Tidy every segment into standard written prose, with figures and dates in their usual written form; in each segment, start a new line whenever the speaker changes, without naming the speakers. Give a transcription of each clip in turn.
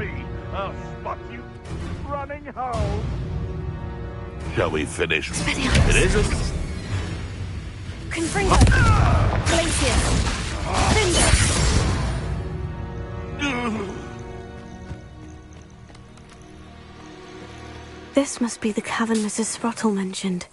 me, I'll spot you running home.
Shall we finish?
It
isn't.
Confringo! Glacier! Finger! This must be the cavern Mrs. Sprottle mentioned.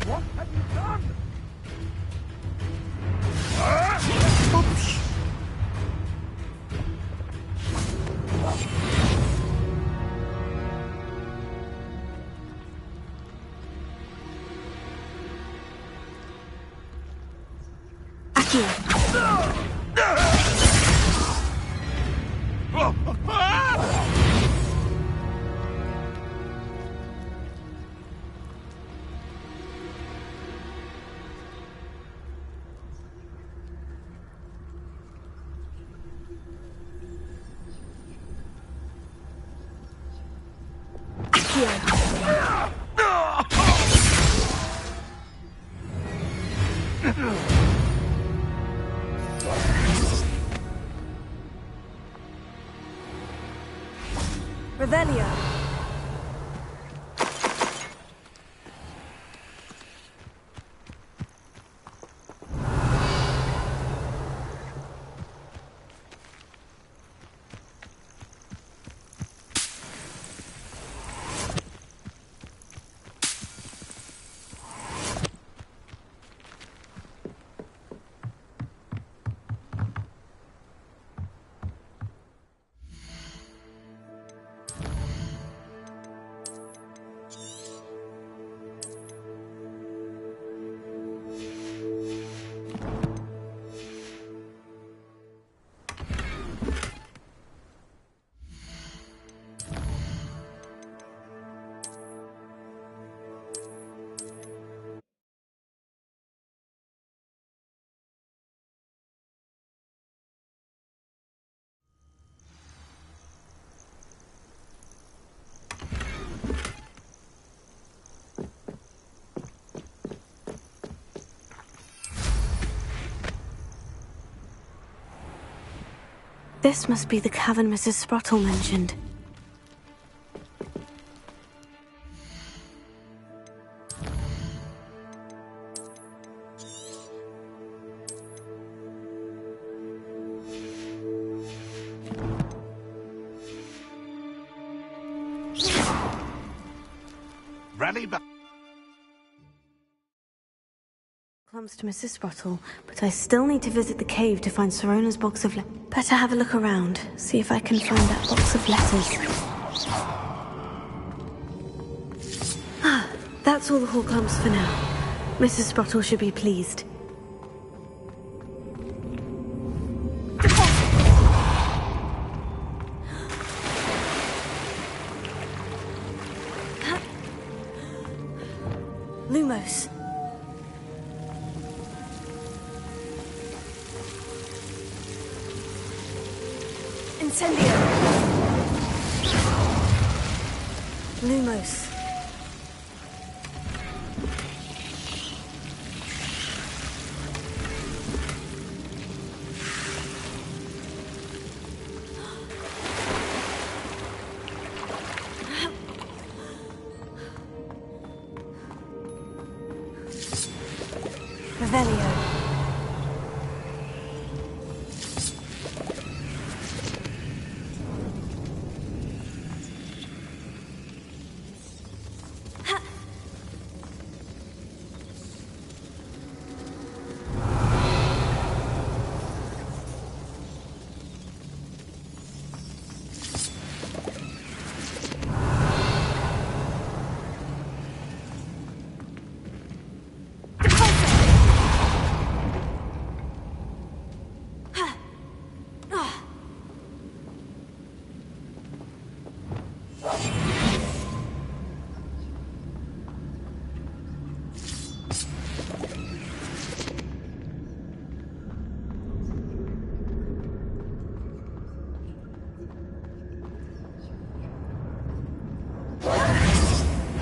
What have you done?
Revelio. This must be the cavern Mrs. Sprottle mentioned.
Rally back.
Comes to Mrs. Sprottle, but I still need to visit the cave to find Sorona's box of Better have a look around, see if I can find that box of letters. Ah, that's all the Horcrux for now. Mrs. Sprottle should be pleased. Lumos. Incendio. Lumos. Revelio.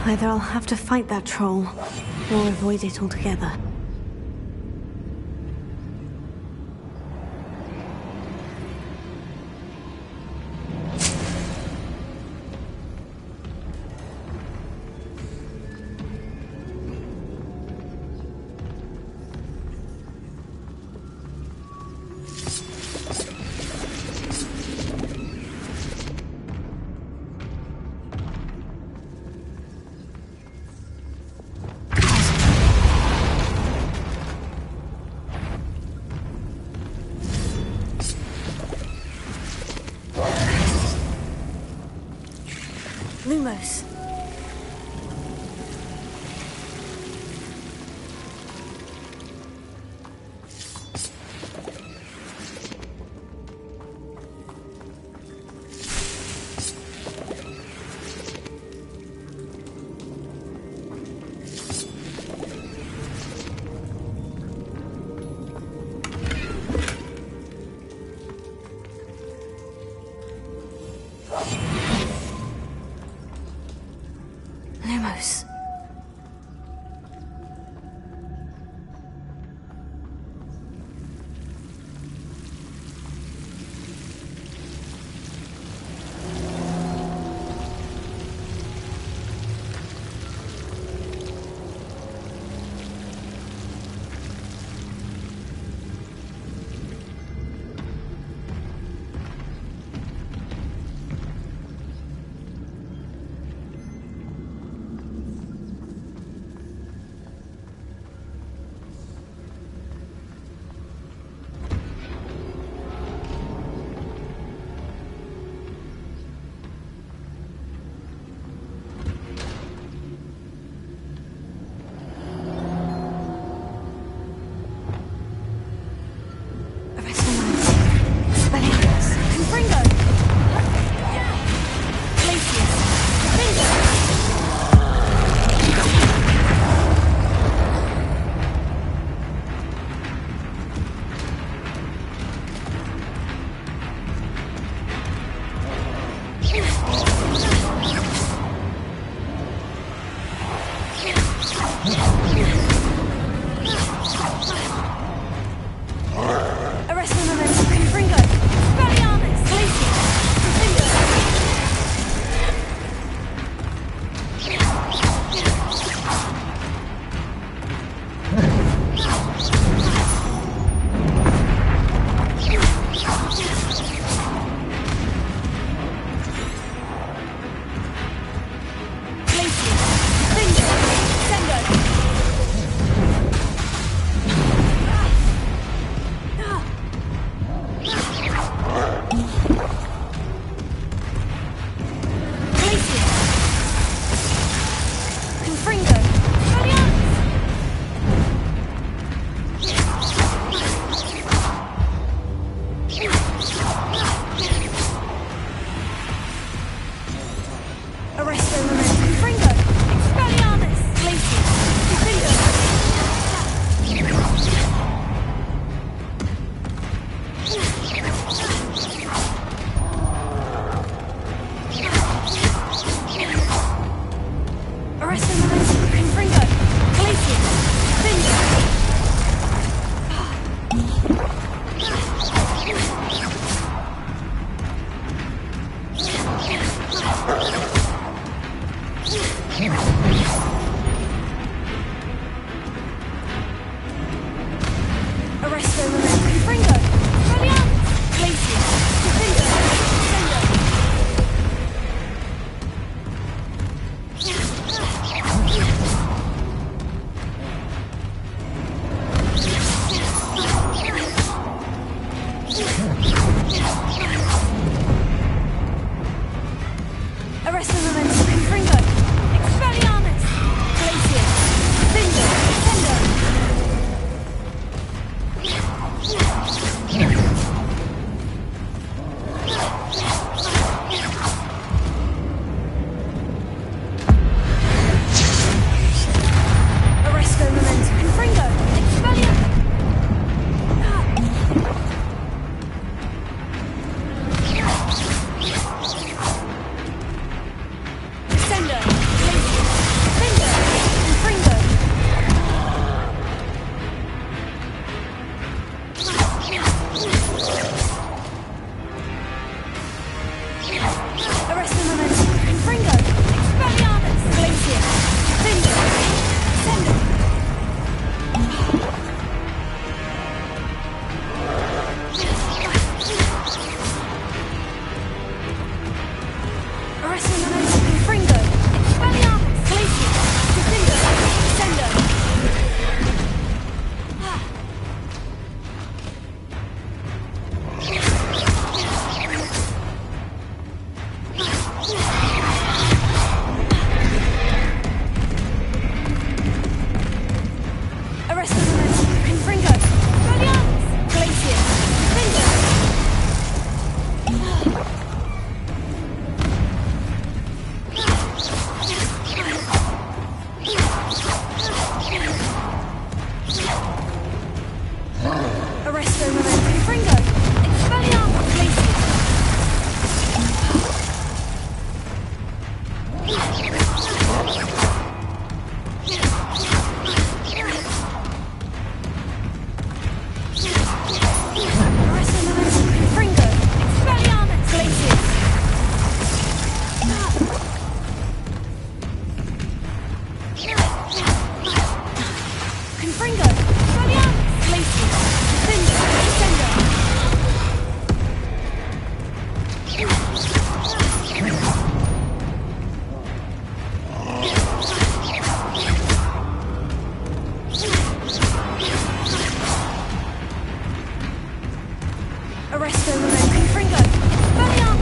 Either I'll have to fight that troll, or avoid it altogether. Lumos. Lumos. Confringo! Valiant! Glacier! Defender! Descender! Arresto Remote Confringo! Valiant!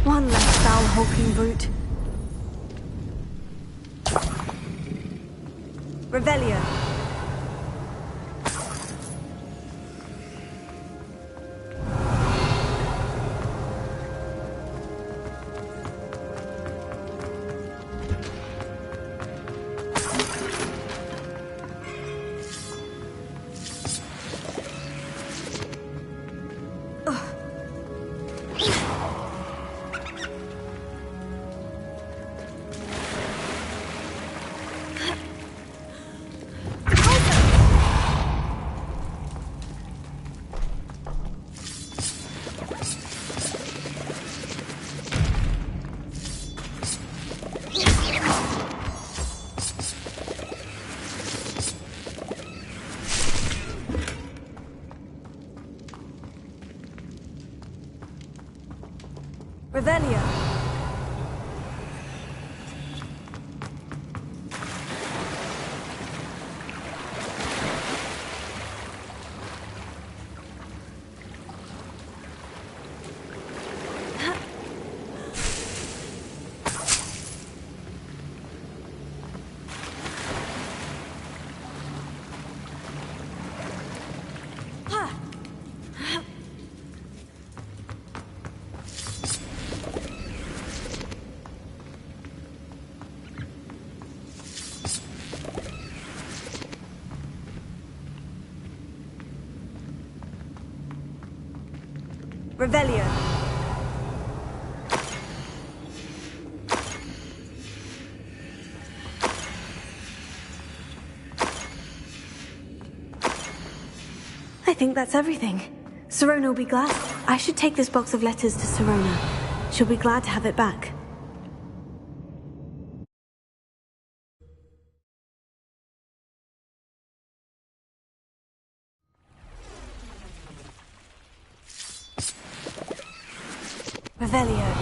One less foul-hulking brute. Revelio. Revelio. Revelio. I think that's everything. Sirona will be glad. I should take this box of letters to Sirona. She'll be glad to have it back. Revelio.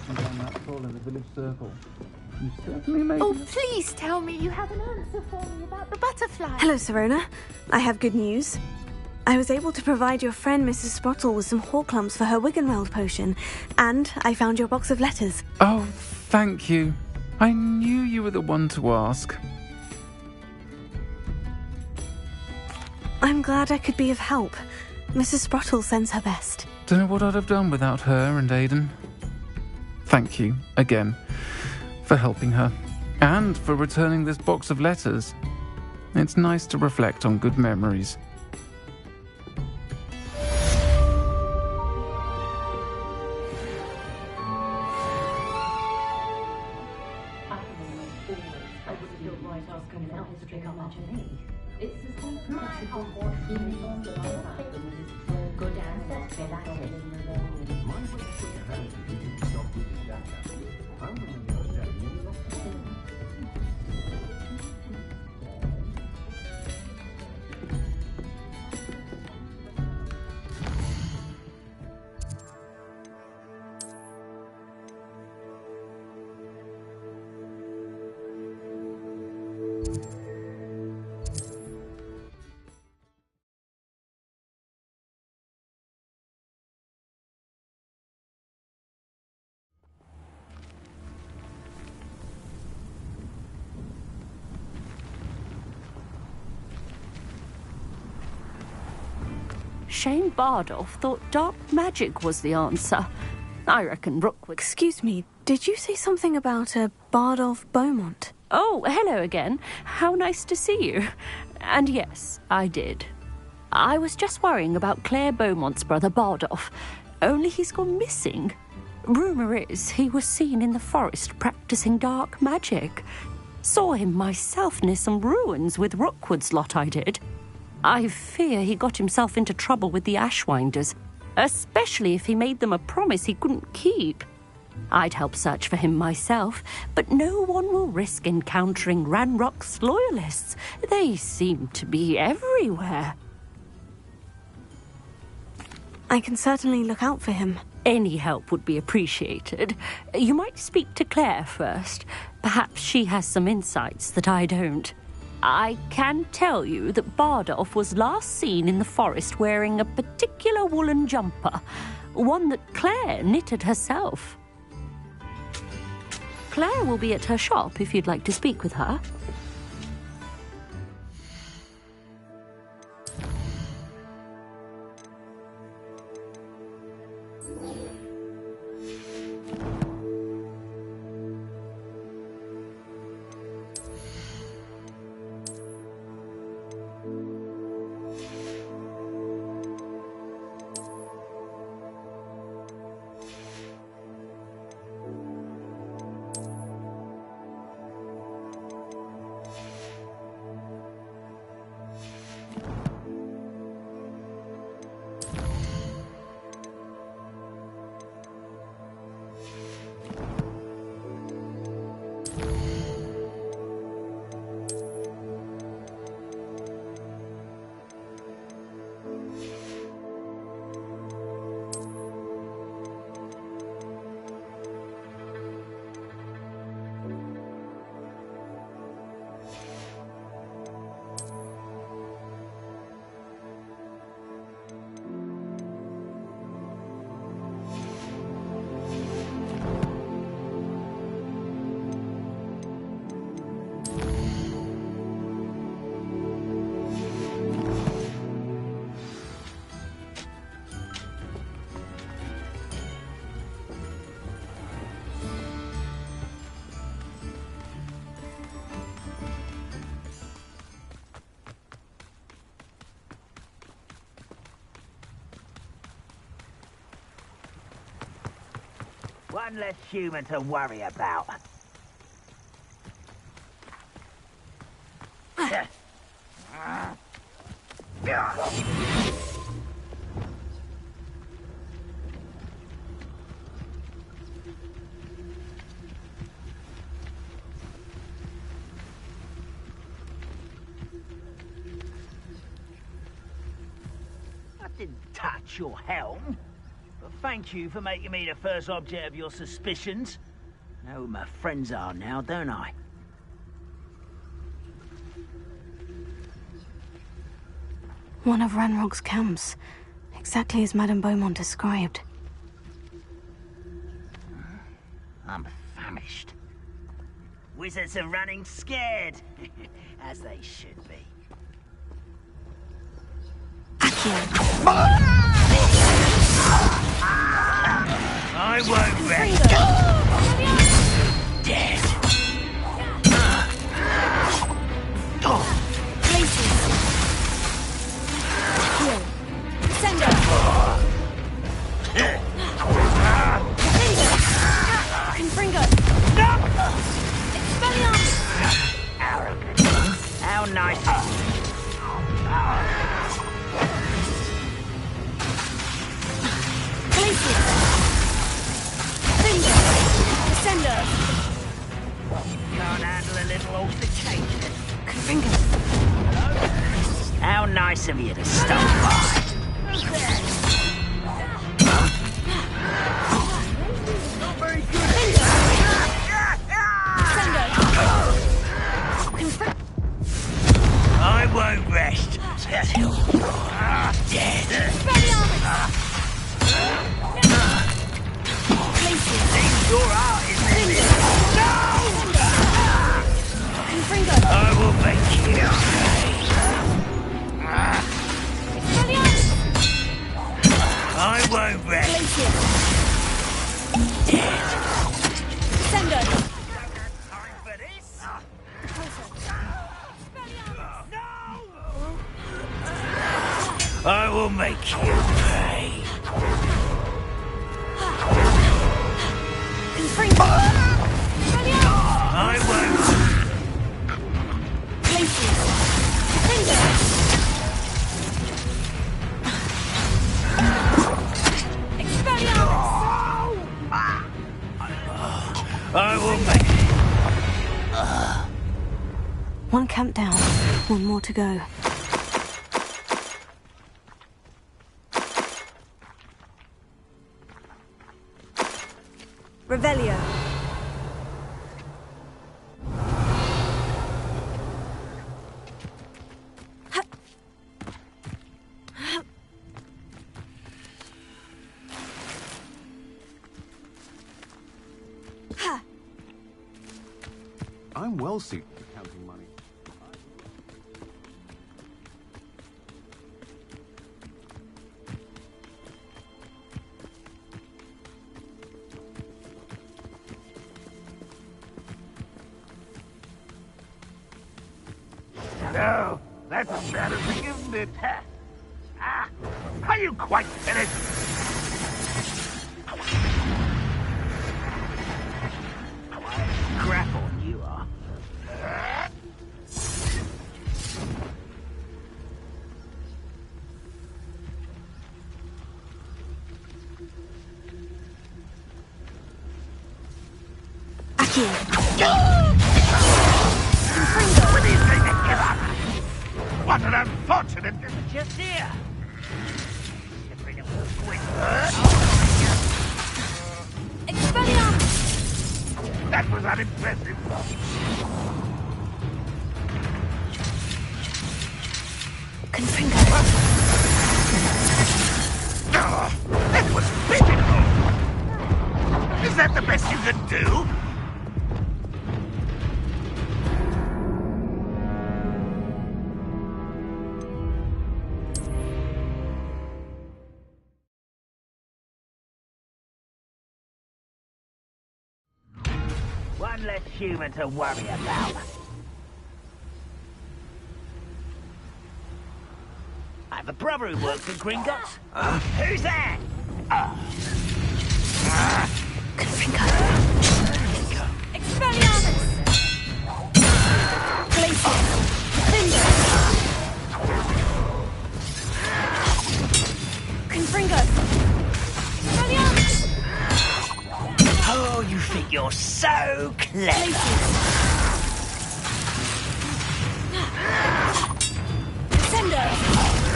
Down that hole in the village circle. You certainly made
Oh, please tell me you have an answer for me about the butterfly.
Hello, Sirona. I have good news. I was able to provide your friend Mrs. Sprottle with some Horklumps for her Wiggenweld potion, and I found your box of letters.
Oh, thank you. I knew you were the one to ask.
I'm glad I could be of help. Mrs. Sprottle sends her best.
Don't know what I'd have done without her and Aidan. Thank you, again, for helping her, and for returning this box of letters. It's nice to reflect on good memories.
Shane Bardolph thought dark magic was the answer. I reckon Rook would...
Excuse me, did you say something about a Bardolph Beaumont?
Oh, hello again. How nice to see you. And yes, I did. I was just worrying about Claire Beaumont's brother Bardolph, only he's gone missing. Rumour is he was seen in the forest practising dark magic. Saw him myself near some ruins with Rookwood's lot I did. I fear he got himself into trouble with the Ashwinders, especially if he made them a promise he couldn't keep. I'd help search for him myself, but no one will risk encountering Ranrock's loyalists. They seem to be everywhere.
I can certainly look out for him.
Any help would be appreciated. You might speak to Claire first. Perhaps she has some insights that I don't. I can tell you that Bardolph was last seen in the forest wearing a particular woolen jumper, one that Claire knitted herself. Claire will be at her shop if you'd like to speak with her.
One less human to worry about. I didn't touch your helm. Thank you for making me the first object of your suspicions. I know who my friends are now, don't I?
One of Ranrock's camps. Exactly as Madame Beaumont described.
I'm famished. Wizards are running scared. As they should be.
Accio.
I won't rest. Dead.
Places. Heal. Sender. Confringo. Expelliarmus.
Arrogant. How nice.
Places. Finger. Sender.
Can't handle a little altercation.
Confringo.
How nice of you to stop by. Not very good.
Sender. Confringo.
I won't rest. Dead.
Expelliarmus. Places.
Seems your art is ended. No!
Confringo.
I will make you pay.
Expelliarmus.
I won't rest.
Places.
Dead.
Sender.
Time for this. I will make you pay.
Confringo. Expelliarmus.
I won't.
Places. Finger. Expelliarmus.
I will make.
One camp down, one more to go. Revelio.
I'm well suited for counting money.
No, that's embarrassing, isn't it? Are you quite finished?
Crap on you are.
Accio.
When do you think to give up? What an unfortunate...
Just here.
Expelliarmus.
That was unimpressive.
Confringo.
Oh, that was pitiful. Is that the best you can do?
One less human to worry about. I have a brother who works at Gringotts. Who's that?
Confringo.
Expelliarmus. Places. Finger. Confringo. Expelliarmus.
Oh, you think you're so clever.
Sender.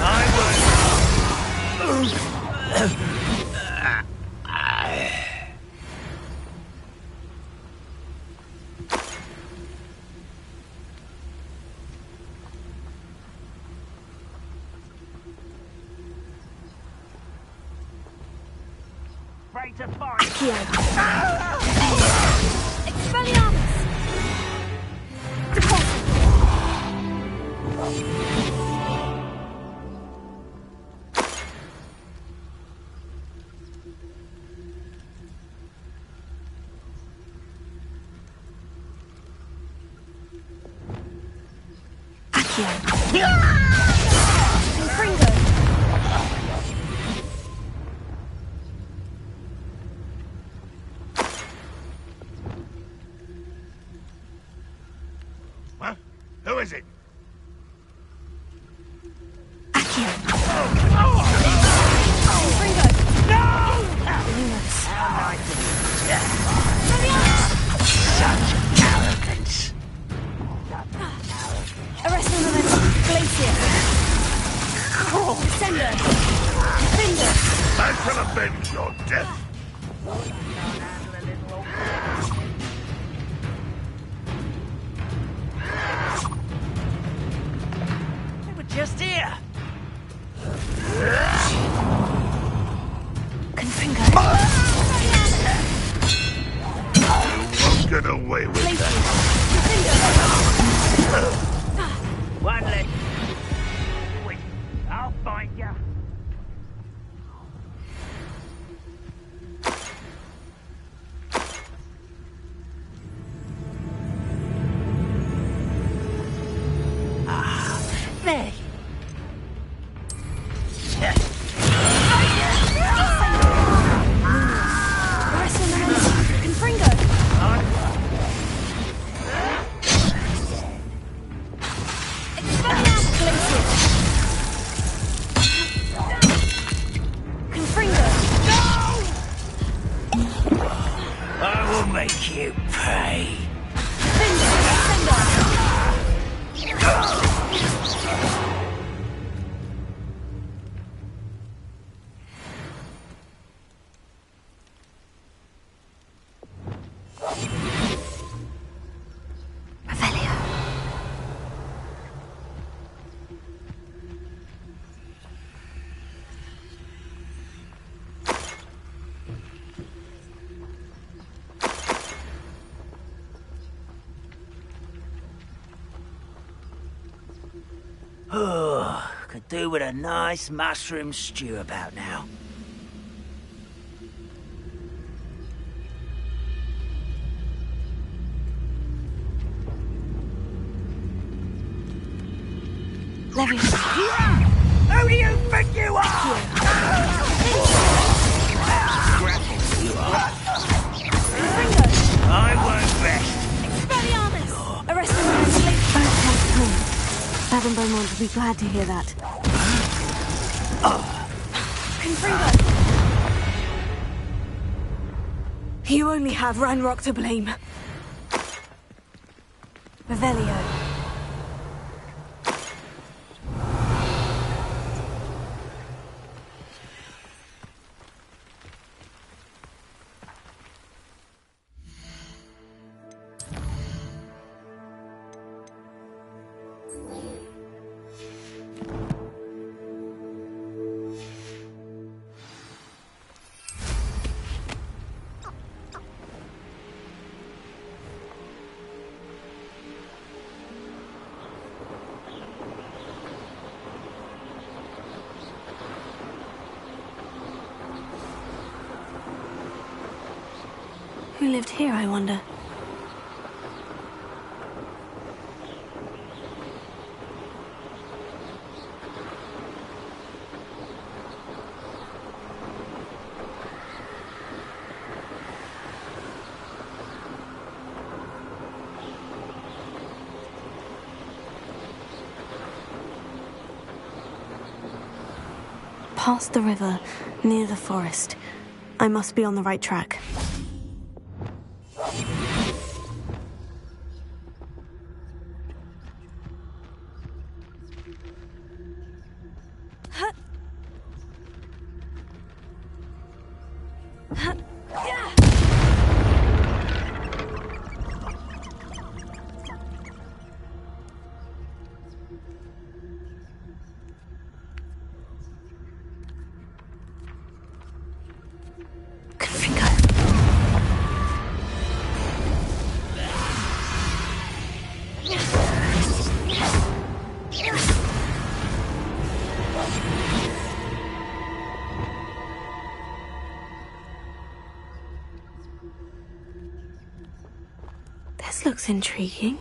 I won't. Afraid to fight.
Accio.
Expelliarmus. Repulsor.
Accio.
Confringo.
Huh? Who is it?
Accio.
Confringo.
Lumos.
Such arrogance.
Arresting momentum. Glacier. Descender. Defender.
I shall avenge your death.
They were just here.
Confringo.
Won't get away with that.
One left. Wait, I'll find you. There.
Arresting momentum. Confringo. Glacier. Confringo.
I will make you pay.
Revelio.
Oh, could do with a nice mushroom stew about now.
Leviosa.
Who do you think you are? I won't rest.
Expelliarmus. Arresting momentum.
Madame Beaumont will be glad to hear that.
Confringo.
You only have Ranrock to blame. Revelio. Who lived here, I wonder? Past the river, near the forest. I must be on the right track. This looks intriguing.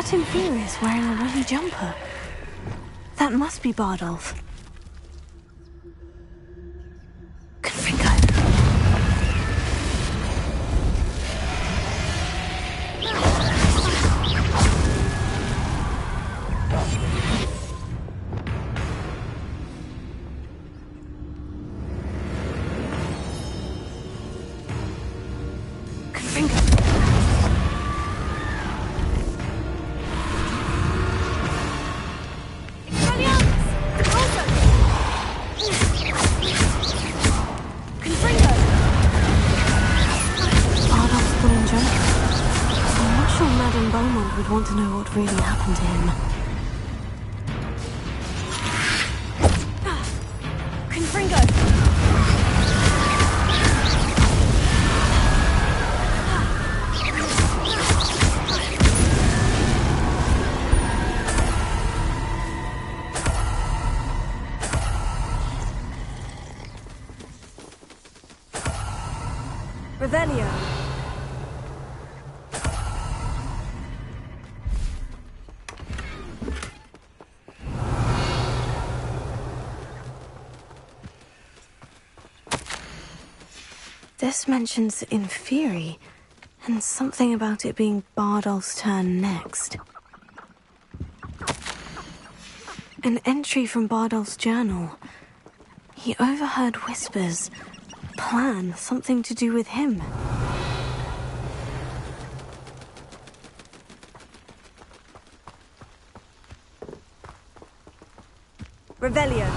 That Inferior's wearing a woolly jumper. That must be Bardolph. Confringo. Would want to know what really happened to him. Confringo! Revelio! This mentions Inferi, and something about it being Bardolph's turn next. An entry from Bardolph's journal. He overheard whispers. Plan, something to do with him. Revelio.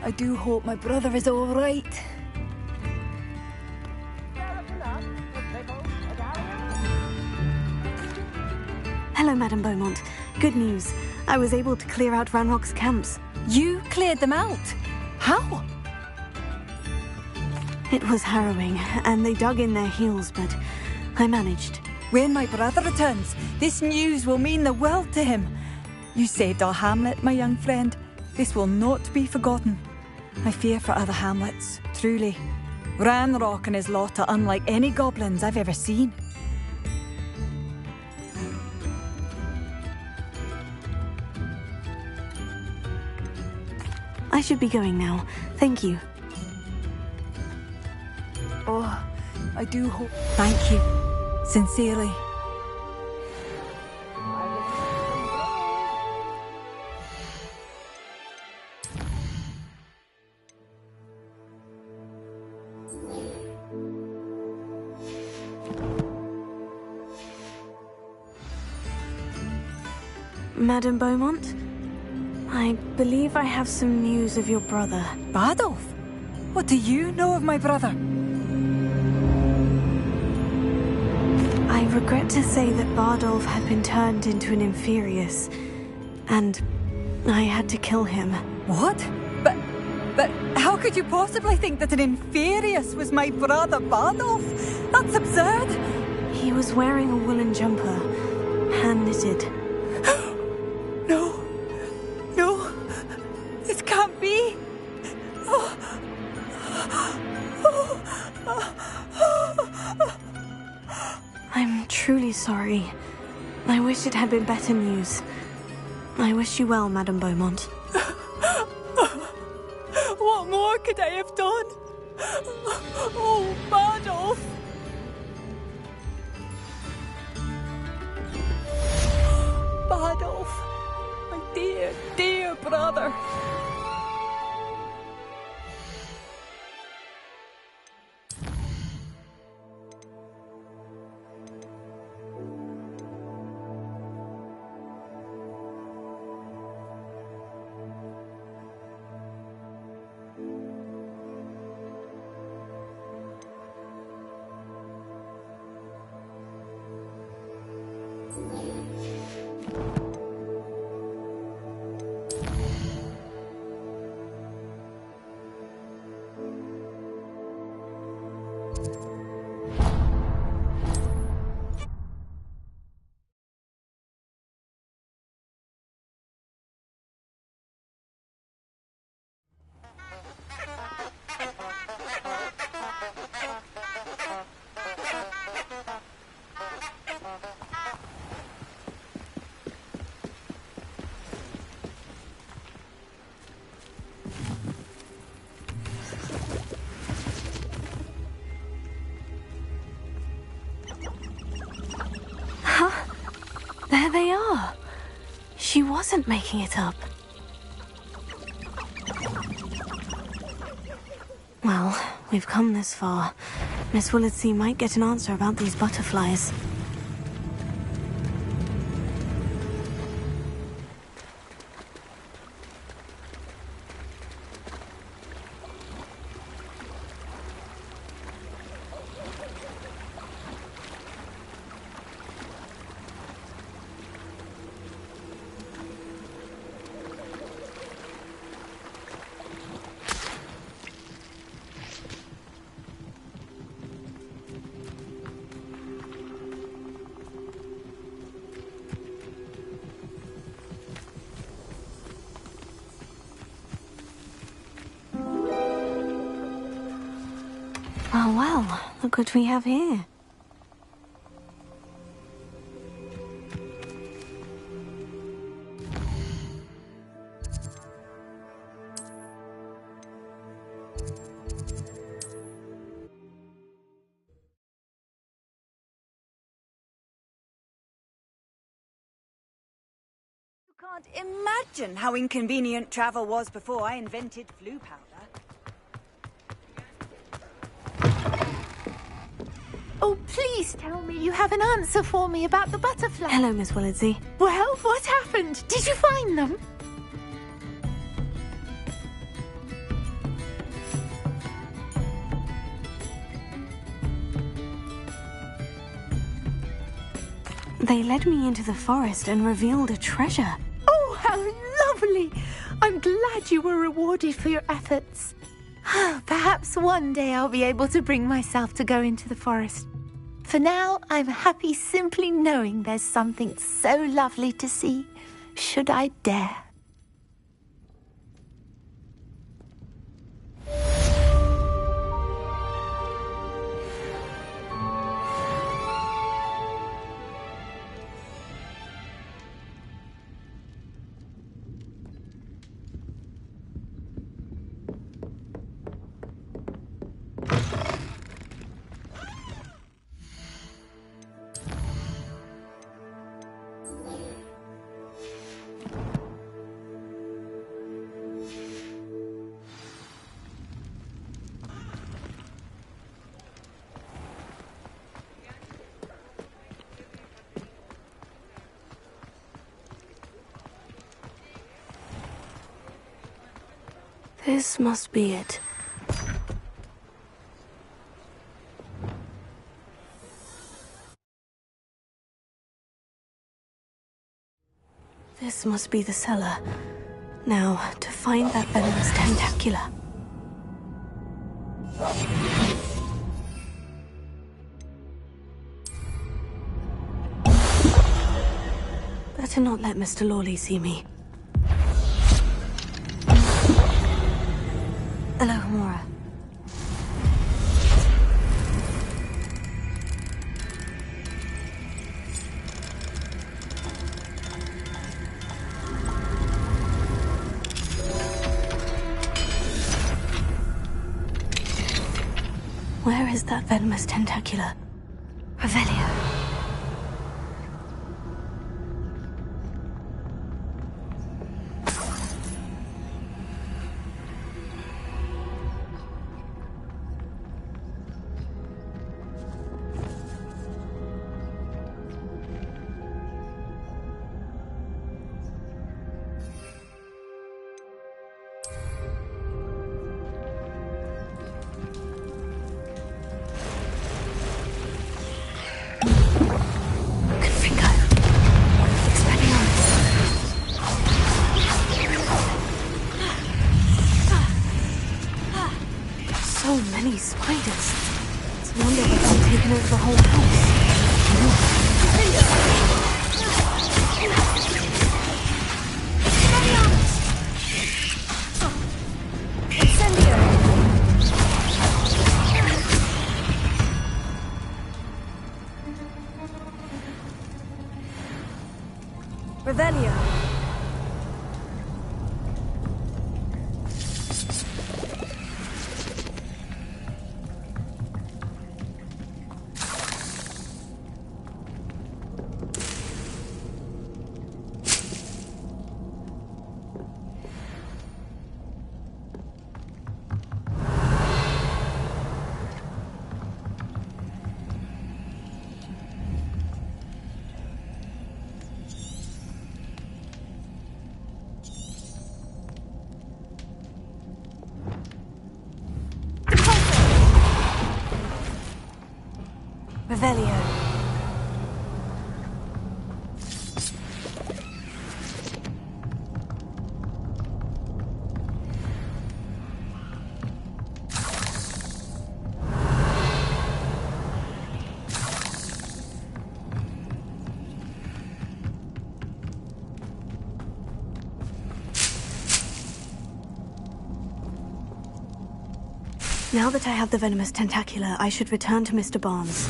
I do hope my brother is all right.
Hello, Madame Beaumont. Good news. I was able to clear out Ranrock's camps.
You cleared them out? How?
It was harrowing, and they dug in their heels, but I managed.
When my brother returns, this news will mean the world to him. You saved our hamlet, my young friend. This will not be forgotten. I fear for other hamlets, truly. Ranrock and his lot are unlike any goblins I've ever seen.
I should be going now. Thank you.
Oh, I do hope... Thank you. Sincerely.
Madame Beaumont? I believe I have some news of your brother.
Bardolph? What do you know of my brother?
I regret to say that Bardolph had been turned into an Inferius, and I had to kill him.
What? But how could you possibly think that an Inferius was my brother Bardolph? That's absurd!
He was wearing a woolen jumper, hand-knitted.
No, this can't be.
I'm truly sorry. I wish it had been better news. I wish you well, Madame Beaumont.
What more could I have done? Oh, Bardolph! Badolf, my dear, dear brother.
There they are. She wasn't making it up. Well, we've come this far. Miss Willitsey might get an answer about these butterflies. Oh well, look what we have here.
You can't imagine how inconvenient travel was before I invented flu powder.
Oh, please tell me you have an answer for me about the butterfly.
Hello, Miss Willitsey.
Well, what happened? Did you find them?
They led me into the forest and revealed a treasure.
Oh, how lovely! I'm glad you were rewarded for your efforts. Perhaps one day I'll be able to bring myself to go into the forest. For now, I'm happy simply knowing there's something so lovely to see, should I dare.
This must be it. This must be the cellar. Now, to find that venomous tentacula. Better not let Mr. Lawley see me. Alohomora. Where is that venomous tentacula? Revelio. these spiders. It's a wonder they haven't taken over the whole house. Revelio. Revelio. Now that I have the venomous tentacula, I should return to Mr. Barnes.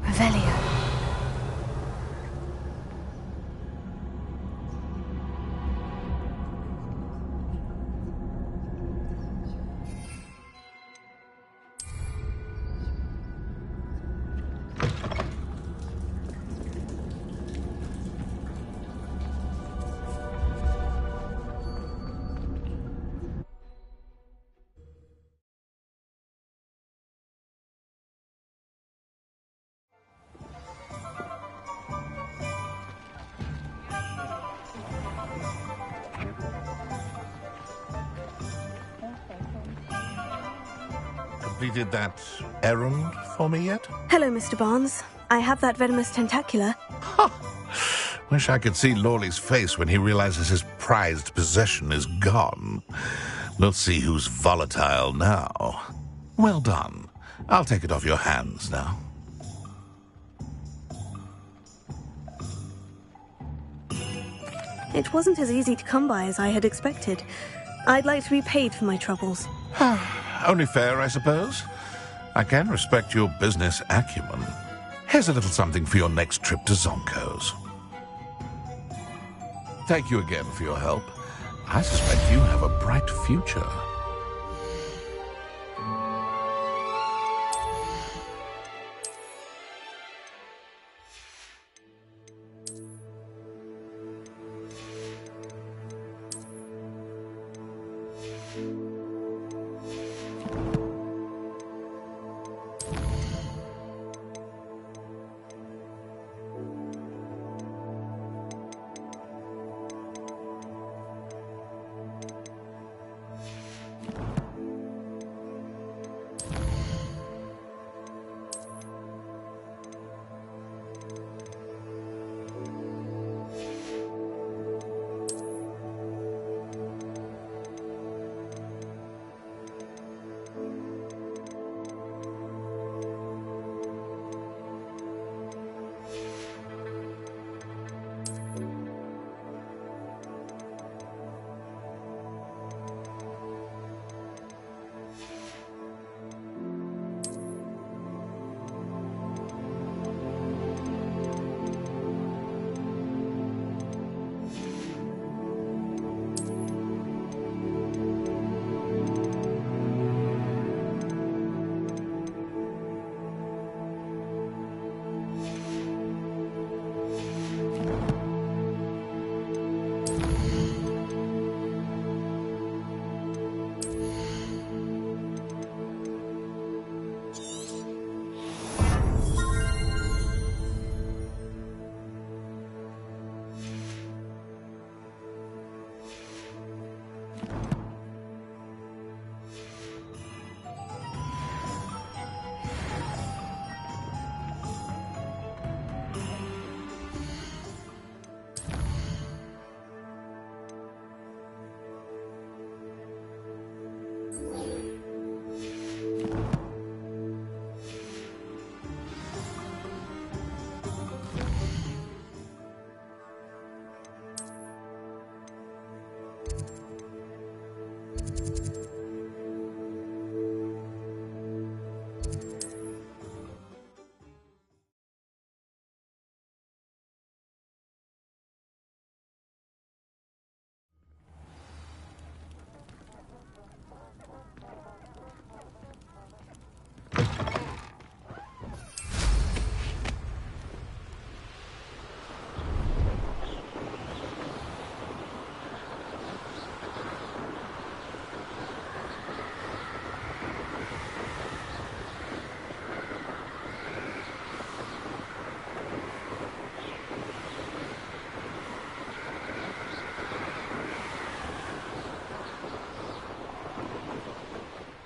Revelio.
Completed that errand for me yet?
Hello, Mr. Barnes. I have that venomous tentacula.
Wish I could see Lawley's face when he realizes his prized possession is gone. Let's see who's volatile now. Well done. I'll take it off your hands now.
It wasn't as easy to come by as I had expected. I'd like to be paid for my troubles.
Only fair, I suppose. I can respect your business acumen. Here's a little something for your next trip to Zonko's. Thank you again for your help. I suspect you have a bright future.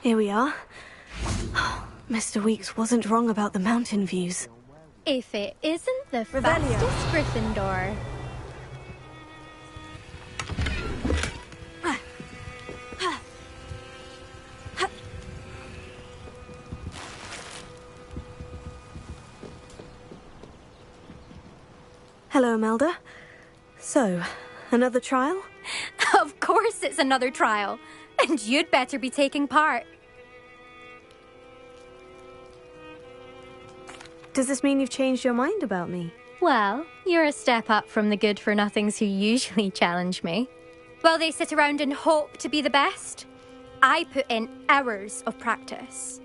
Here we are. Mr. Weeks wasn't wrong about the mountain views.
If it isn't the
Revelio.
fastest Gryffindor.
Hello, Imelda. So, another trial?
Of course it's another trial. And you'd better be taking part.
Does this mean you've changed your mind about me?
Well, you're a step up from the good-for-nothings who usually challenge me. While they sit around and hope to be the best, I put in hours of practice.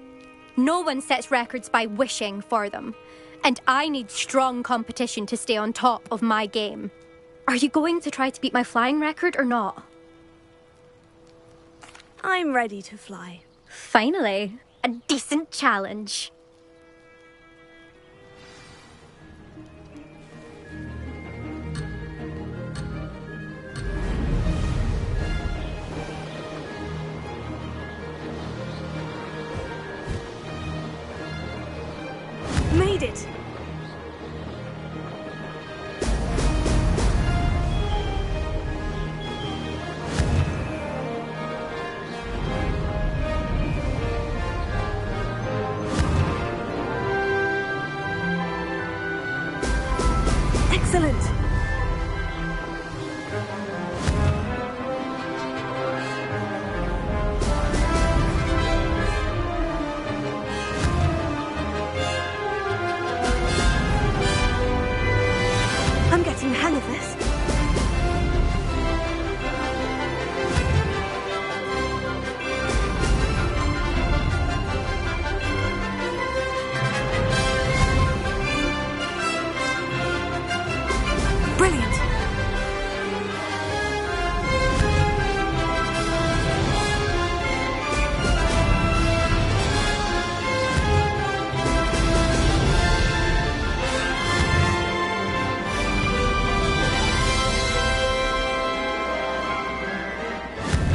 No one sets records by wishing for them, and I need strong competition to stay on top of my game. Are you going to try to beat my flying record or not?
I'm ready to fly.
Finally, a decent challenge.
Made it! Excellent! I'm getting the hang of this. Brilliant!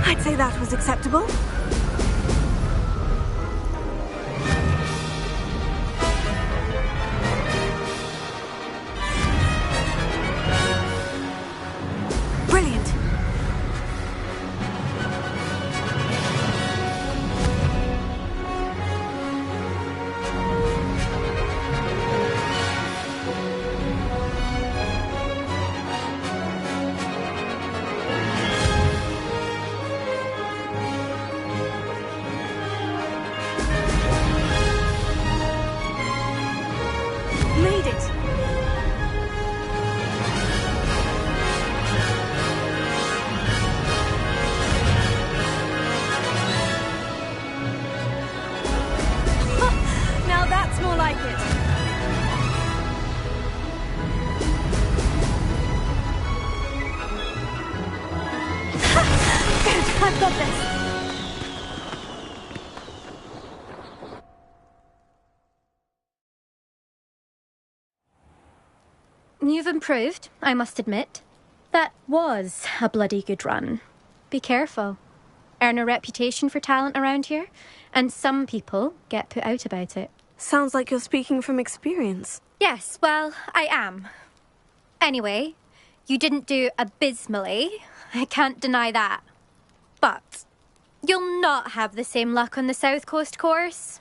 I'd say that was acceptable. Brilliant. Made it. Now that's more like it. Good, I've got this.
You've improved, I must admit. That was a bloody good run. Be careful. Earn a reputation for talent around here, and some people get put out about it.
Sounds like you're speaking from experience.
Yes, well, I am. Anyway, you didn't do abysmally. I can't deny that. But you'll not have the same luck on the South Coast course.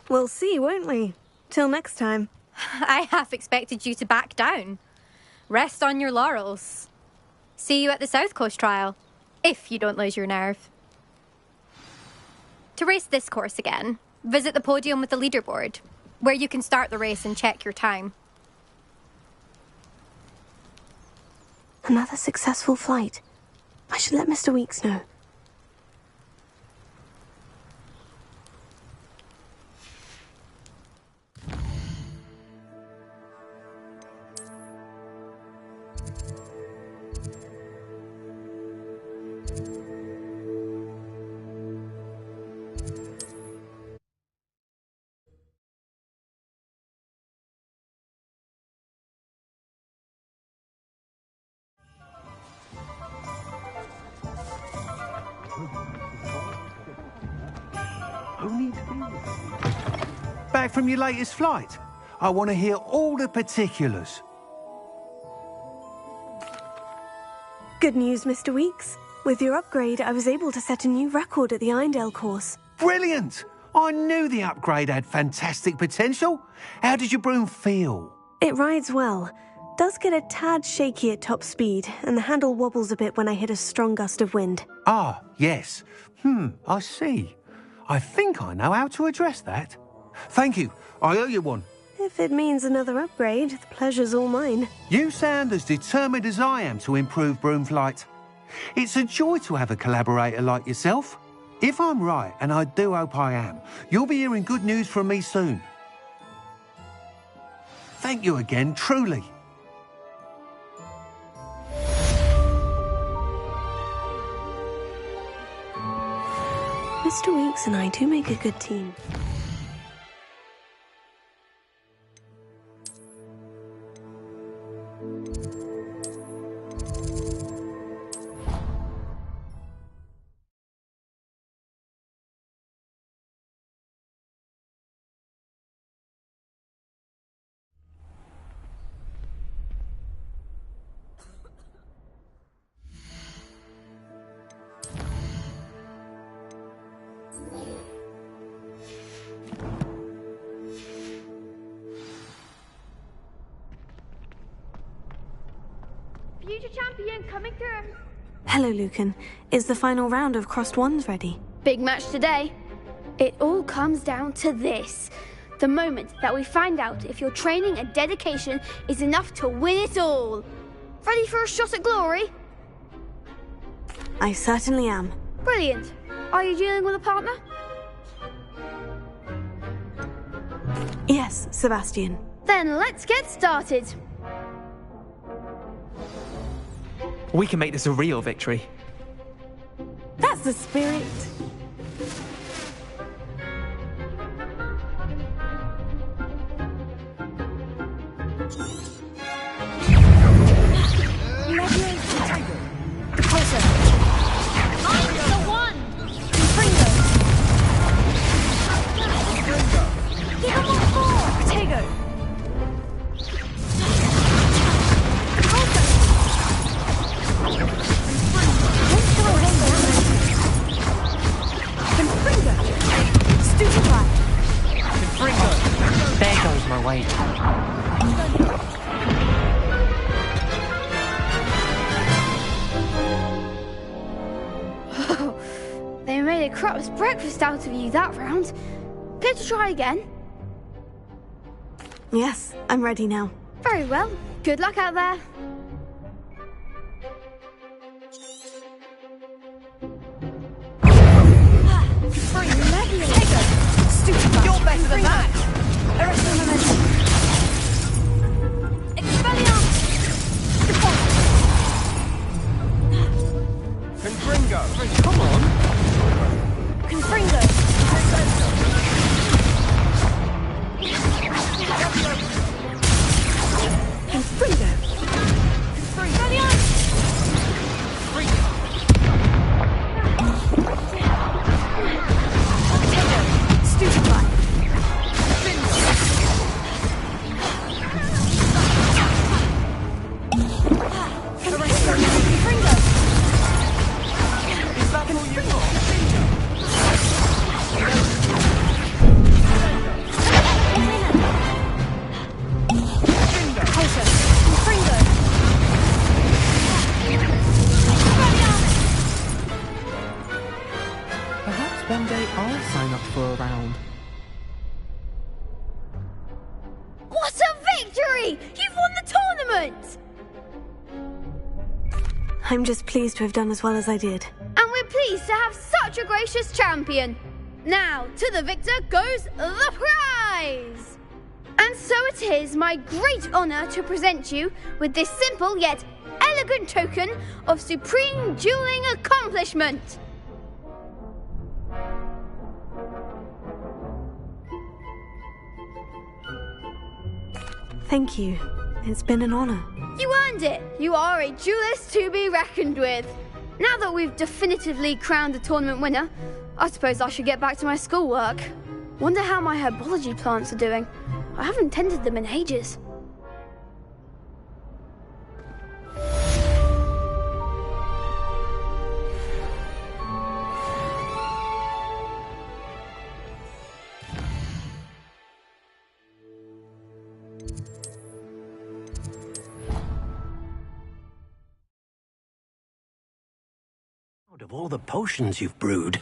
We'll see, won't we? Till next time.
I half expected you to back down. Rest on your laurels. See you at the South Coast trial, if you don't lose your nerve. To race this course again, visit the podium with the leaderboard, where you can start the race and check your time.
Another successful flight. I should let Mr. Weeks know.
Back from your latest flight? I want to hear all the particulars.
Good news, Mr. Weeks. With your upgrade, I was able to set a new record at the Irondale course.
Brilliant! I knew the upgrade had fantastic potential. How did your broom feel?
It rides well. Does get a tad shaky at top speed, and the handle wobbles a bit when I hit a strong gust of wind.
Ah, yes. I see. I think I know how to address that. Thank you. I owe you one.
If it means another upgrade, the pleasure's all mine.
You sound as determined as I am to improve broom flight. It's a joy to have a collaborator like yourself. If I'm right, and I do hope I am, you'll be hearing good news from me soon. Thank you again, truly.
Mr. Weeks and I do make a good team.
Future champion coming through.
Hello, Lucan. Is the final round of Crossed Wands ready?
Big match today. It all comes down to this. The moment that we find out if your training and dedication is enough to win it all. Ready for a shot at glory?
I certainly am.
Brilliant. Are you dealing with a partner?
Yes, Sebastian.
Then let's get started.
We can make this a real victory.
That's the spirit.
They made a crap's breakfast out of you that round. Care to try again?
Yes, I'm ready now.
Very well. Good luck out there.
You're better than that!
Confringo! Come on!
Confringo!
Confringo!
One day I'll sign up for a round.
What a victory! You've won the tournament!
I'm just pleased to have done as well as I did.
And we're pleased to have such a gracious champion. Now, to the victor goes the prize! And so it is my great honour to present you with this simple yet elegant token of supreme dueling accomplishment.
Thank you. It's been an honour.
You earned it. You are a duelist to be reckoned with. Now that we've definitively crowned the tournament winner, I suppose I should get back to my schoolwork. Wonder how my herbology plants are doing. I haven't tended them in ages.
Out of all the potions you've brewed.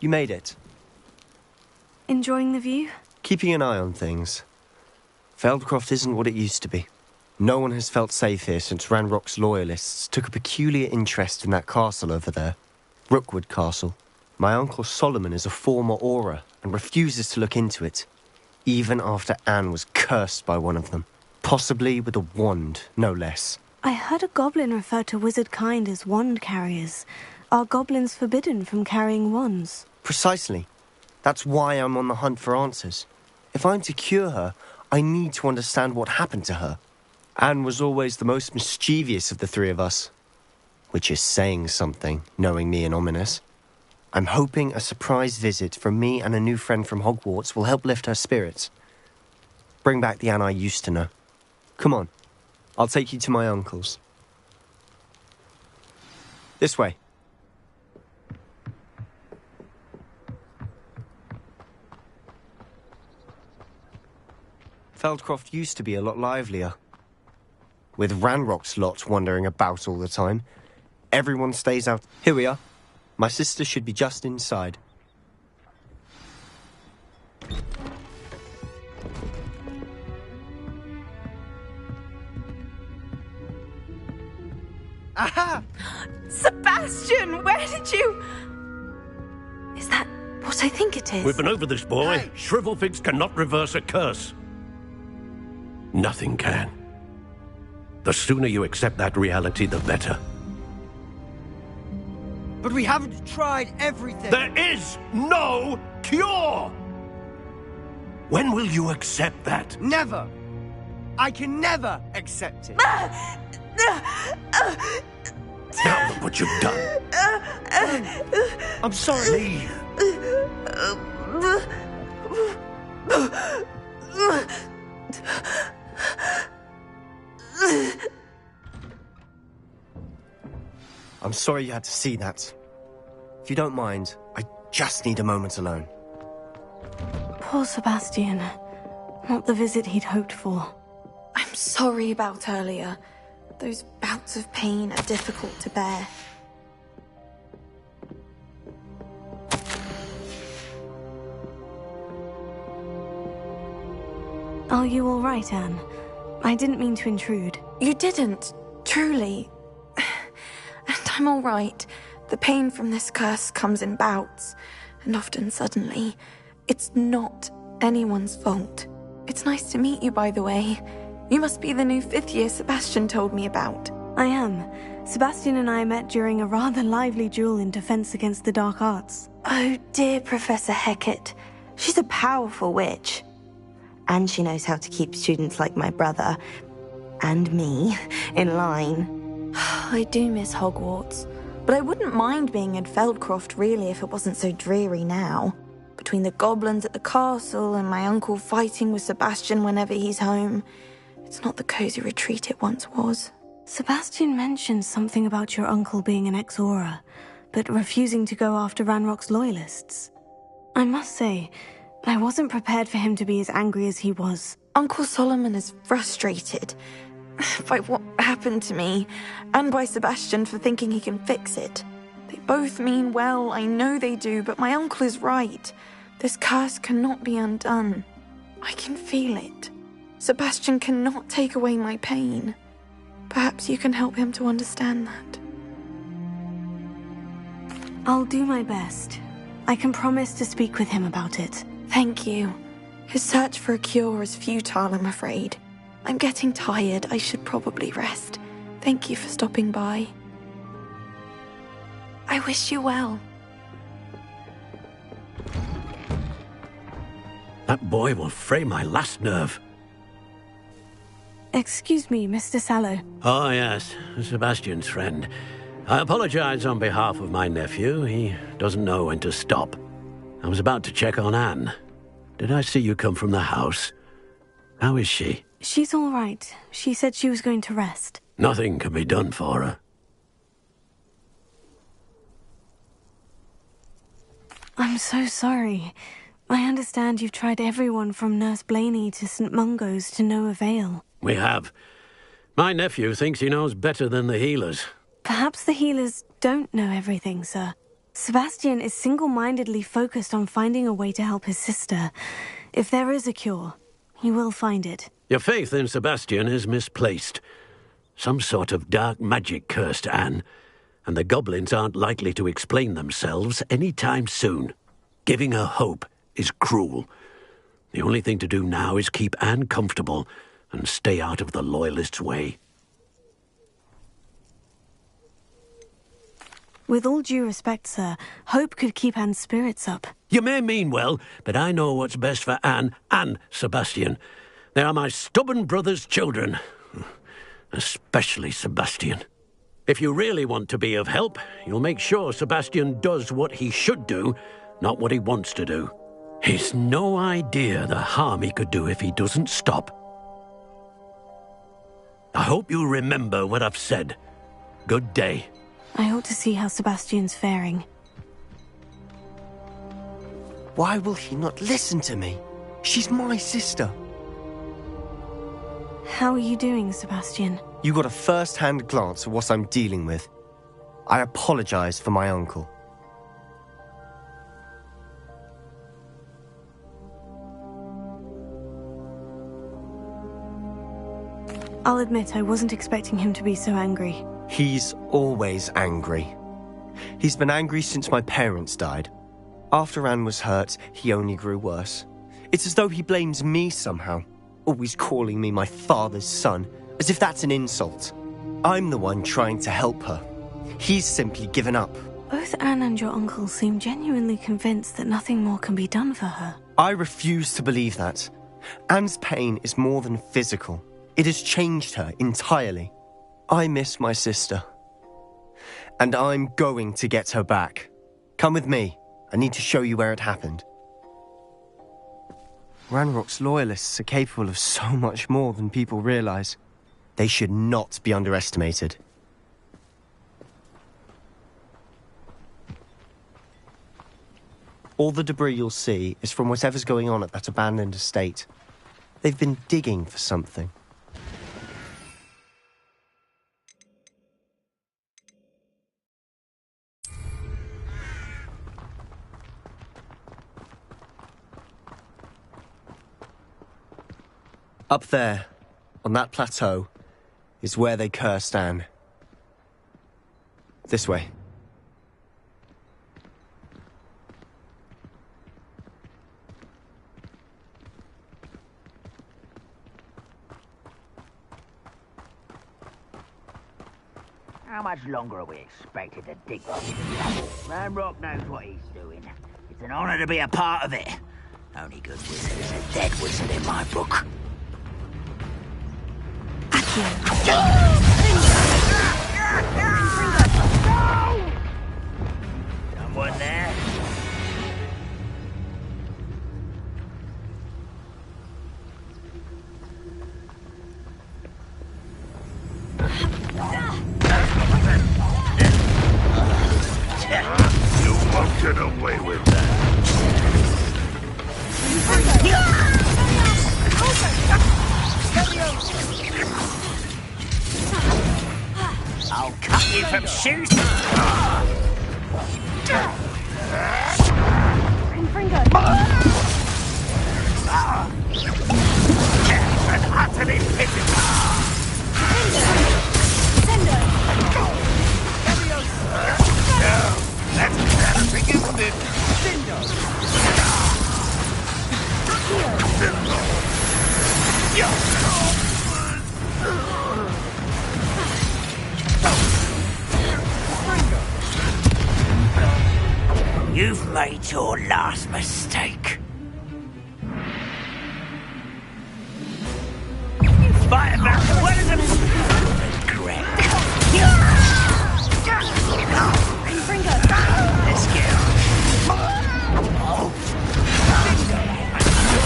You made it.
Enjoying the view?
Keeping an eye on things. Feldcroft isn't what it used to be. No one has felt safe here since Ranrock's loyalists took a peculiar interest in that castle over there. Rookwood Castle. My uncle Solomon is a former Auror and refuses to look into it, even after Anne was cursed by one of them. Possibly with a wand, no less.
I heard a goblin refer to wizard kind as wand carriers. Are goblins forbidden from carrying wands?
Precisely. That's why I'm on the hunt for answers. If I'm to cure her, I need to understand what happened to her. Anne was always the most mischievous of the three of us. Which is saying something, knowing me and Ominous. I'm hoping a surprise visit from me and a new friend from Hogwarts will help lift her spirits. Bring back the Anne I used to know. Come on, I'll take you to my uncle's. This way. Feldcroft used to be a lot livelier. With Ranrock's lot wandering about all the time, everyone stays out. Here we are. My sister should be just inside.
Aha! Sebastian, where did you...
Is that what I think it is?
We've been over this, boy. Hey. Shrivelfigs cannot reverse a curse. Nothing can. The sooner you accept that reality, the better.
But we haven't tried everything.
There is no cure! When will you accept that?
Never. I can never accept it.
Now look what you've done.
I'm sorry.
Leave.
I'm sorry you had to see that. If you don't mind, I just need a moment alone.
Poor Sebastian. Not the visit he'd hoped for.
I'm sorry about earlier. Those bouts of pain are difficult to bear.
Are you all right, Anne? I didn't mean to intrude.
You didn't, truly. And I'm all right. The pain from this curse comes in bouts, and often suddenly. It's not anyone's fault. It's nice to meet you, by the way. You must be the new 5th year Sebastian told me about.
I am. Sebastian and I met during a rather lively duel in defense against the dark arts.
Oh, dear Professor Hecat. She's a powerful witch. And she knows how to keep students like my brother, and me, in line. I do miss Hogwarts, but I wouldn't mind being in Feldcroft, really, if it wasn't so dreary now. Between the goblins at the castle and my uncle fighting with Sebastian whenever he's home, it's not the cozy retreat it once was.
Sebastian mentioned something about your uncle being an ex-Auror, but refusing to go after Ranrock's loyalists. I must say, I wasn't prepared for him to be as angry as he was.
Uncle Solomon is frustrated by what happened to me, and by Sebastian for thinking he can fix it. They both mean well, I know they do, but my uncle is right. This curse cannot be undone. I can feel it. Sebastian cannot take away my pain. Perhaps you can help him to understand that.
I'll do my best. I can promise to speak with him about it.
Thank you. His search for a cure is futile, I'm afraid. I'm getting tired. I should probably rest. Thank you for stopping by. I wish you well.
That boy will fray my last nerve.
Excuse me, Mr. Sallow.
Oh, yes, Sebastian's friend. I apologize on behalf of my nephew. He doesn't know when to stop. I was about to check on Anne. Did I see you come from the house? How is she?
She's all right. She said she was going to rest.
Nothing can be done for her.
I'm so sorry. I understand you've tried everyone from Nurse Blaney to St. Mungo's to no avail.
We have. My nephew thinks he knows better than the healers.
Perhaps the healers don't know everything, sir. Sebastian is single-mindedly focused on finding a way to help his sister. If there is a cure, he will find it.
Your faith in Sebastian is misplaced. Some sort of dark magic cursed Anne, and the goblins aren't likely to explain themselves any time soon. Giving her hope is cruel. The only thing to do now is keep Anne comfortable and stay out of the Loyalists' way.
With all due respect, sir, hope could keep Anne's spirits up.
You may mean well, but I know what's best for Anne and Sebastian. They are my stubborn brother's children. Especially Sebastian. If you really want to be of help, you'll make sure Sebastian does what he should do, not what he wants to do. He's no idea the harm he could do if he doesn't stop. I hope you remember what I've said. Good day.
I ought to see how Sebastian's faring.
Why will he not listen to me? She's my sister.
How are you doing, Sebastian?
You got a first-hand glance at what I'm dealing with. I apologize for my uncle.
I'll admit I wasn't expecting him to be so angry.
He's always angry. He's been angry since my parents died. After Anne was hurt, he only grew worse. It's as though he blames me somehow, always calling me my father's son, as if that's an insult. I'm the one trying to help her. He's simply given up.
Both Anne and your uncle seem genuinely convinced that nothing more can be done for her.
I refuse to believe that. Anne's pain is more than physical. It has changed her entirely. I miss my sister. And I'm going to get her back. Come with me. I need to show you where it happened. Ranrock's loyalists are capable of so much more than people realize. They should not be underestimated. All the debris you'll see is from whatever's going on at that abandoned estate. They've been digging for something. Up there, on that plateau, is where they cursed Anne. This way.
How much longer are we expected to dig this? Ranrock knows what he's doing. It's an honor to be a part of it. Only good wizard is a dead wizard in my book. Someone there?
You won't get away with that.
I'll cut you from shoes.
And utterly pitiful. That's embarrassing, isn't it?
You've made your last mistake. You fight about the weapons of regret. Let's go.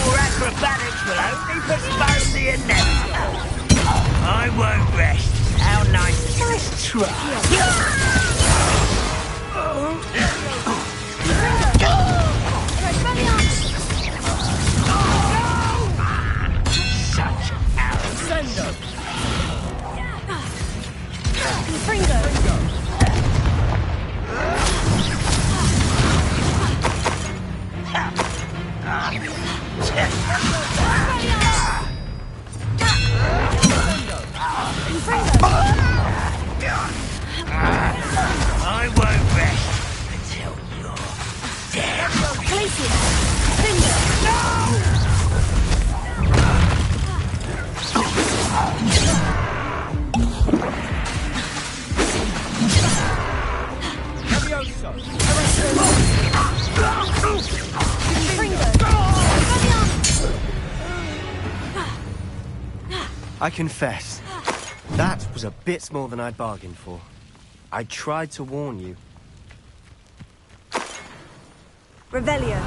Your acrobatics will only postpone the inevitable. I won't rest. How nice is this try? Such Alexander! I won't rest until you're dead.
I confess, that was a bit more than I'd bargained for. I tried to warn you.
Revelio.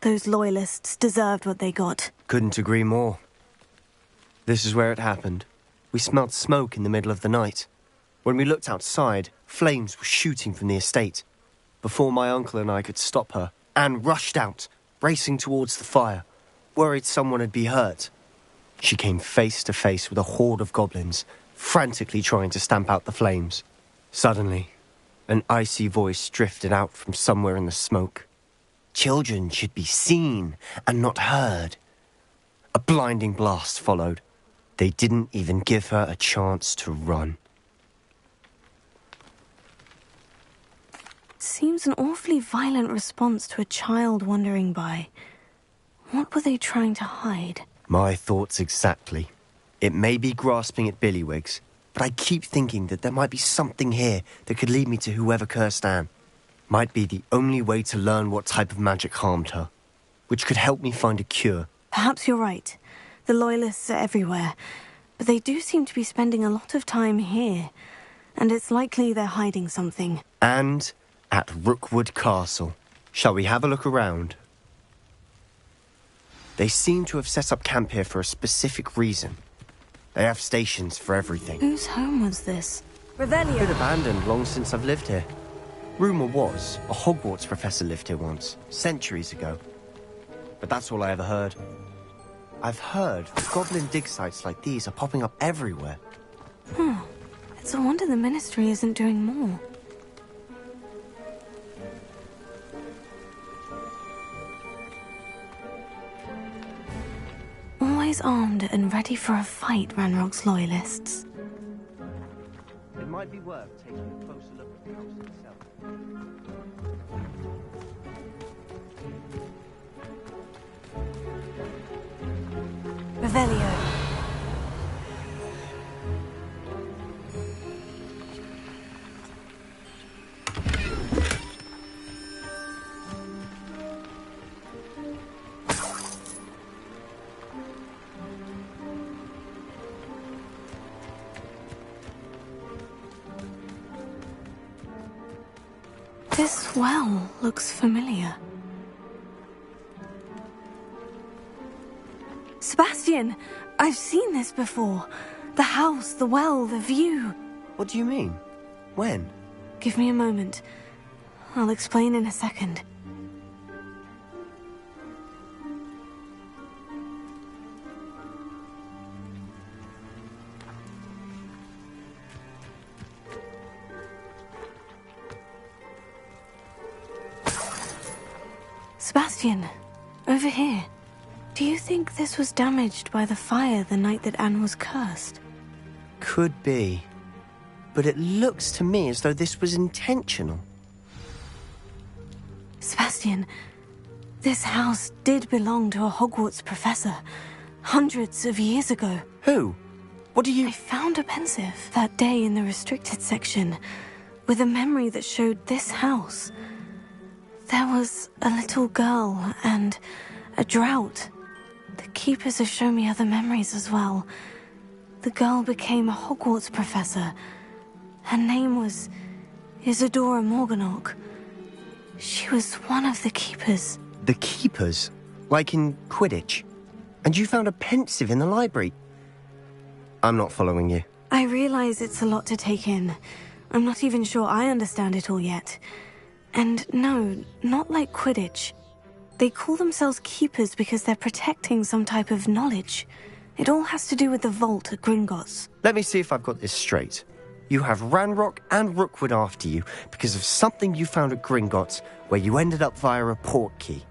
Those loyalists deserved what they got.
Couldn't agree more. This is where it happened. We smelled smoke in the middle of the night. When we looked outside, flames were shooting from the estate. Before my uncle and I could stop her, Anne rushed out, racing towards the fire, worried someone would be hurt. She came face to face with a horde of goblins, frantically trying to stamp out the flames. Suddenly, An icy voice drifted out from somewhere in the smoke. Children should be seen and not heard. A blinding blast followed. They didn't even give her a chance to run.
Seems an awfully violent response to a child wandering by. What were they trying to hide?
My thoughts exactly. It may be grasping at Billywigs, but I keep thinking that there might be something here that could lead me to whoever cursed Anne. Might be the only way to learn what type of magic harmed her, which could help me find a cure.
Perhaps you're right. The Loyalists are everywhere, but they do seem to be spending a lot of time here, and it's likely they're hiding something.
And at Rookwood Castle. Shall we have a look around? They seem to have set up camp here for a specific reason. They have stations for everything.
Whose home was this?
Revelio. Been abandoned long since I've lived here. Rumour was, a Hogwarts professor lived here once, centuries ago. But that's all I ever heard. I've heard goblin dig sites like these are popping up everywhere.
It's a wonder the Ministry isn't doing more. Always armed and ready for a fight, Ranrock's Loyalists.
It might be worth taking a closer look at the house itself.
Revelio. This well looks familiar. Sebastian! I've seen this before. The house, the well, the view.
What do you mean? When?
Give me a moment. I'll explain in a second. Sebastian, over here. Do you think this was damaged by the fire the night that Anne was cursed?
Could be. But it looks to me as though this was intentional.
Sebastian, this house did belong to a Hogwarts professor, hundreds of years ago.
Who? What do you...
I found a pensive that day in the restricted section, with a memory that showed this house. There was a little girl and a drought. The keepers have shown me other memories as well. The girl became a Hogwarts professor. Her name was Isadora Morganach. She was one of the keepers.
The keepers? Like in Quidditch? And you found a pensive in the library? I'm not following you.
I realize it's a lot to take in. I'm not even sure I understand it all yet. And no, not like Quidditch. They call themselves keepers because they're protecting some type of knowledge. It all has to do with the vault at Gringotts.
Let me see if I've got this straight. You have Ranrock and Rookwood after you because of something you found at Gringotts where you ended up via a port key.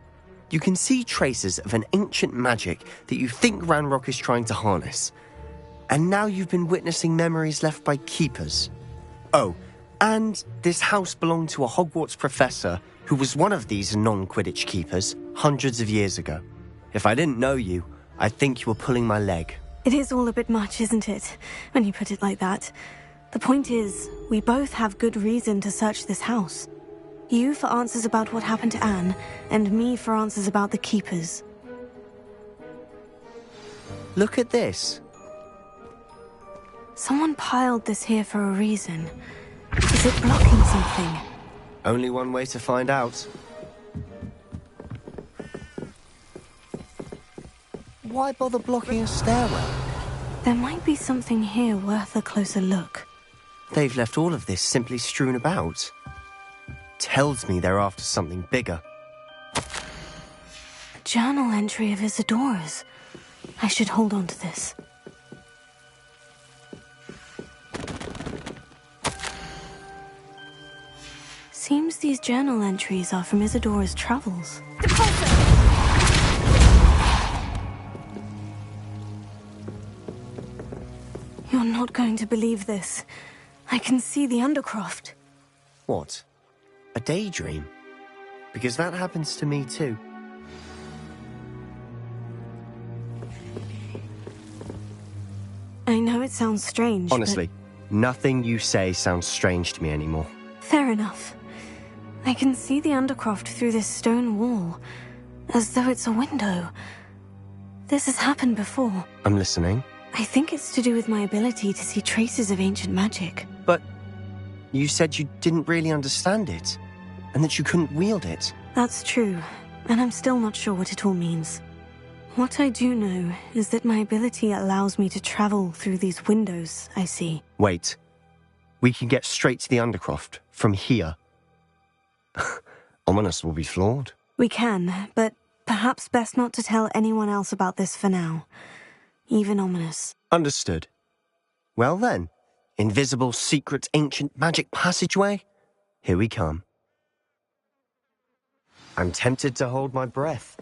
You can see traces of an ancient magic that you think Ranrock is trying to harness. And now you've been witnessing memories left by keepers. Oh, and this house belonged to a Hogwarts professor who was one of these non-Quidditch keepers hundreds of years ago. If I didn't know you, I'd think you were pulling my leg.
It is all a bit much, isn't it, when you put it like that? The point is, we both have good reason to search this house. You for answers about what happened to Anne, and me for answers about the keepers.
Look at this.
Someone piled this here for a reason. Is it blocking something?
Only one way to find out. Why bother blocking a stairwell?
There might be something here worth a closer look.
They've left all of this simply strewn about. Tells me they're after something bigger.
A journal entry of Isadora's. I should hold on to this. these journal entries are from Isadora's travels. You're not going to believe this. I can see the Undercroft.
What? A daydream? Because that happens to me too.
I know it sounds strange,
Honestly, nothing you say sounds strange to me anymore.
Fair enough. I can see the Undercroft through this stone wall, as though it's a window. This has happened before.
I'm listening.
I think it's to do with my ability to see traces of ancient magic.
But you said you didn't really understand it, and that you couldn't wield it.
That's true, and I'm still not sure what it all means. What I do know is that my ability allows me to travel through these windows I see.
Wait. We can get straight to the Undercroft from here. Ominous will be floored.
We can, but perhaps best not to tell anyone else about this for now. Even Ominous.
Understood. Well then, invisible, secret, ancient magic passageway? Here we come. I'm tempted to hold my breath.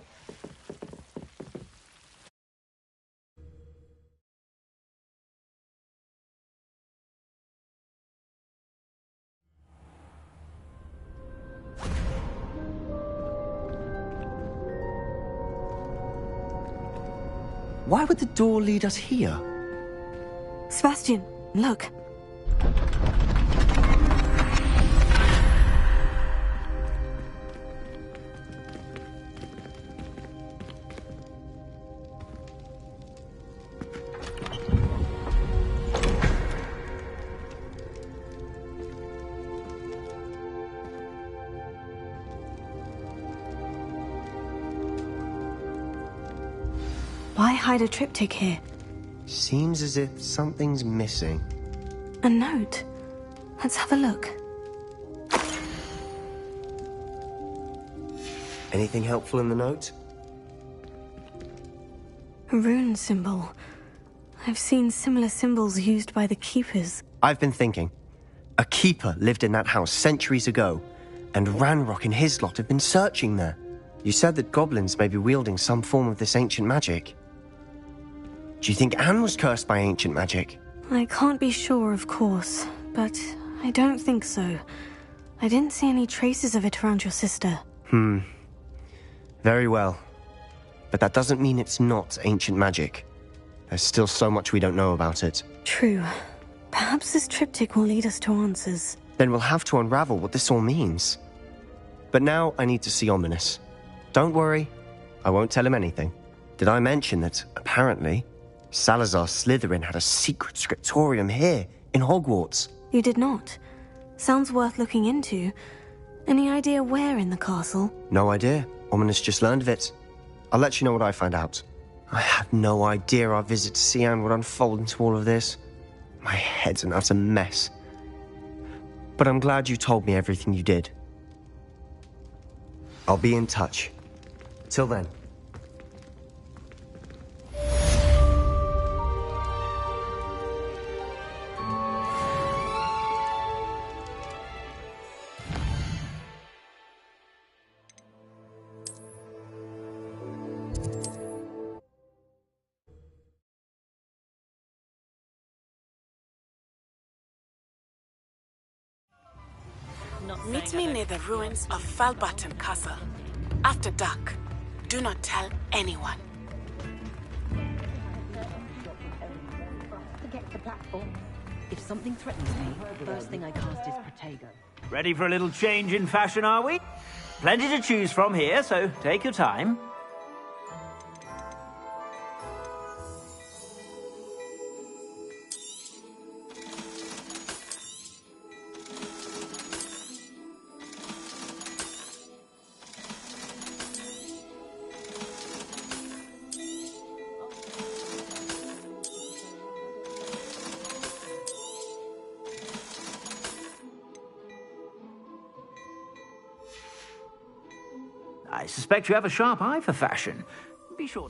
Why would the door lead us here?
Sebastian, look. Why hide a triptych here?
Seems as if something's missing.
A note. Let's have a look.
Anything helpful in the note?
A rune symbol. I've seen similar symbols used by the keepers.
I've been thinking. A keeper lived in that house centuries ago, and Ranrock and his lot have been searching there. You said that goblins may be wielding some form of this ancient magic. Do you think Anne was cursed by ancient magic?
I can't be sure, of course, but I don't think so. I didn't see any traces of it around your sister.
Very well. But that doesn't mean it's not ancient magic. There's still so much we don't know about it.
True. Perhaps this triptych will lead us to answers.
Then we'll have to unravel what this all means. But now I need to see Ominous. Don't worry, I won't tell him anything. Did I mention that, apparently, Salazar Slytherin had a secret scriptorium here, in Hogwarts?
You did not. Sounds worth looking into. Any idea where in the castle?
No idea. Ominous just learned of it. I'll let you know what I find out. I had no idea our visit to Cian would unfold into all of this. My head's an utter mess. But I'm glad you told me everything you did. I'll be in touch. Till then.
Meet me near the ruins of Falbaton Castle. After dark. Do not tell anyone.
To get to the platform. If something threatens me, first thing I cast is Protego.
Ready for a little change in fashion, are we? Plenty to choose from here, so take your time. I suspect you have a sharp eye for fashion. Be sure.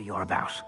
you're about.